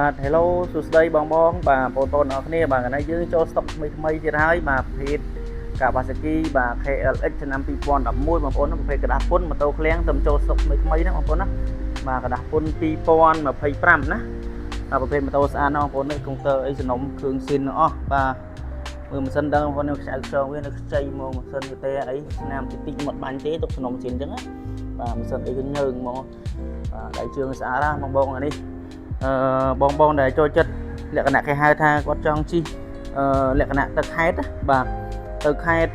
Hello សួស្តីបងបាទបងប្អូនអរគ្នាបាទថ្ងៃនេះយើងចូលស្តុកថ្មីទៀតហើយបាទប្រភេទ Kawasaki បាទ KLX ឆ្នាំ2011បងប្អូនប្រភេទกระดาษពុនម៉ូតូឃ្លាំងទៅចូលស្តុកថ្មីណាបងប្អូនណាបាទกระดาษពុន2025ណាប្រភេទម៉ូតូស្អាតណាបងប្អូននេះកុងទ័រអីសំណុំគ្រឿងស៊ីនអស់បាទមើលម៉ាស៊ីនដឹងបងប្អូនខ្ចៅខ្ចងវានៅខ្ចីមកម៉ាស៊ីនទេអីស្នាមតិចតិចមកបាញ់ទេទុកសំណុំស៊ីនអញ្ចឹងណាបាទម៉ាស៊ីនអីគឺញើងហ្មងបាទដៃជើងស្អាតណាបងអានេះបងដែលចូលចិត្តលក្ខណៈគេហៅថាគាត់ចង់ជិះលក្ខណៈទឹកខេត្តបាទទឹកខេត្ត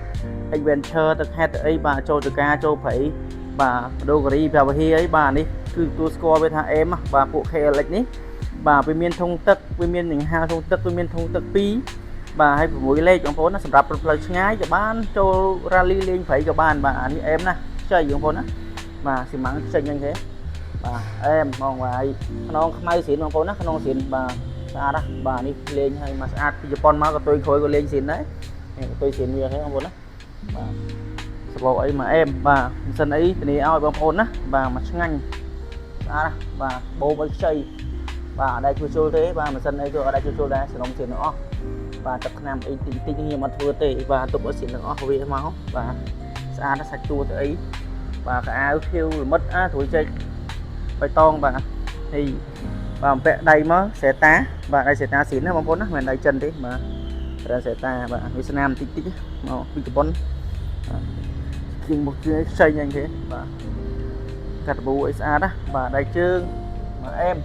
adventure ទឹកខេត្តទៅអីបាទចូលទៅការចូលព្រៃបាទដូការីប្រាវហីអីបាទនេះគឺទួលស្គាល់វាថាអេមបាទពួក KLX នេះបាទវាមានធុងទឹកវាមាននឹងហាធុងទឹកវាមានធុងទឹក2បាទហើយ6លេខបងប្អូនណាសម្រាប់ផ្លូវឆ្ងាយក៏បានចូល rally លេងព្រៃក៏បានបាទអានេះអេមណាខ្ចីបងប្អូនណាបាទស៊ីម៉ាំងខ្ចីអញ្ចឹងទេបាទអេមបងបាទខ្នងខ្មៅស្រៀនបងប្អូនណាខ្នងស្រៀនបាទស្អាតណាបាទនេះលេងឲ្យមកស្អាតពីជប៉ុនមកក៏ទុយក្រួយក៏លេងស្រៀនដែរនេះក៏ទុយស្រៀនវាហ្នឹងបងប្អូនណាបាទសបោអីមកអេមបាទម៉ាស៊ីនអីធានាឲ្យបងប្អូនណាបាទមកឆ្ងាញ់ស្អាតណាបាទបូមអីខ្ចីបាទអត់ដែរជួយជុលទេបាទម៉ាស៊ីនអីក៏អត់ដែរជួយជុលដែរសំណុំស្រៀនទាំងអស់បាទទឹកថ្នាំអីតិចតិចខ្ញុំអត់ធ្វើទេបាទទុកឲ្យស្រៀនទាំងអស់វាមកបាទស្អាតណាសាច់ជួទៅអីបាទកៅអៅខៀវល្មិតត្រួយចេកបៃតងបាទហើយបាទពាក់ដៃមកសេតាបាទដៃសេតាស្រៀនណាបងប្អូនណាមិនដៃចិនទេបាទប្រើសេតាបាទវាស្នាមតិចតិចមកពីជប៉ុនជាងមកជាខ្ចីអញ្ចឹងទេបាទកាត់ប៊ូអីស្អាតណាបាទដៃជើងមកអេម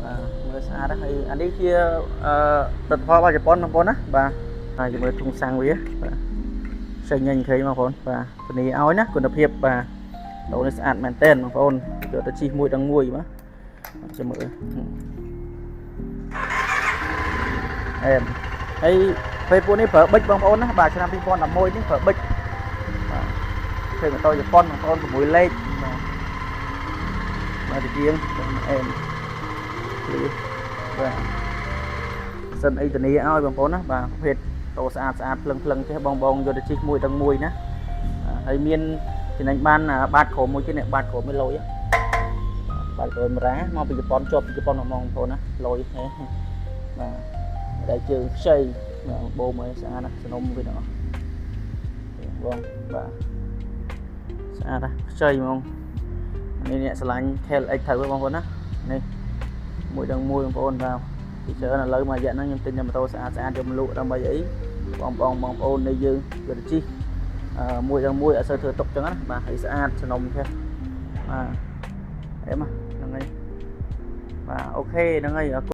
បាទមើលស្អាតណាហើយអានេះជាផលិតផលរបស់ជប៉ុនបងប្អូនណាបាទហើយជាមួយធុងសាំងវាបាទខ្ចីញញឃើញបងប្អូនបាទធានាឲ្យណាគុណភាពបាទដូរនេះស្អាតមែនតើបងប្អូនយកទៅជីមួយដល់មួយបាទចាំមើលអេមហើយពេលពួកនេះប្រើប៊ិចបងប្អូនណាបាទឆ្នាំ2011នេះប្រើប៊ិចបាទឃើញម៉ូតូជប៉ុនបងប្អូន6លេខបាទបាទទៅជាងអេមបាទសិនអីធានាឲ្យបងប្អូនណាបាទប្រភេទតូស្អាតភ្លឹងចេះបងយកទៅជីមួយដល់មួយណាហើយមានចំណេញបានបាតក្រមមួយទៀតនេះបាតក្រមមិនលុយបាតក្រមរ៉ាមកពីជប៉ុនជាប់ពីជប៉ុនមកបងប្អូនណាលុយហេបាទតែជើងខ្ចីបូមឲ្យស្អាតណាសំណុំវាទាំងអស់បងបាទស្អាតណាខ្ចីហ្មងនេះអ្នកឆ្លាញ់ KLX ត្រូវបងប្អូនណានេះមួយដល់មួយបងប្អូនបាទពីច្រើនឥឡូវមួយរយៈហ្នឹងខ្ញុំទិញតែម៉ូតូស្អាតយកមកលក់ដើម្បីអីបងប្អូននៃយើងយកទៅជិះមួយដល់មួយអត់សូវធ្វើទុកចឹងណាបាទហើយស្អាតសំណុំចេះបាទអេមហ្នឹងហើយបាទអូខេហ្នឹងហើយ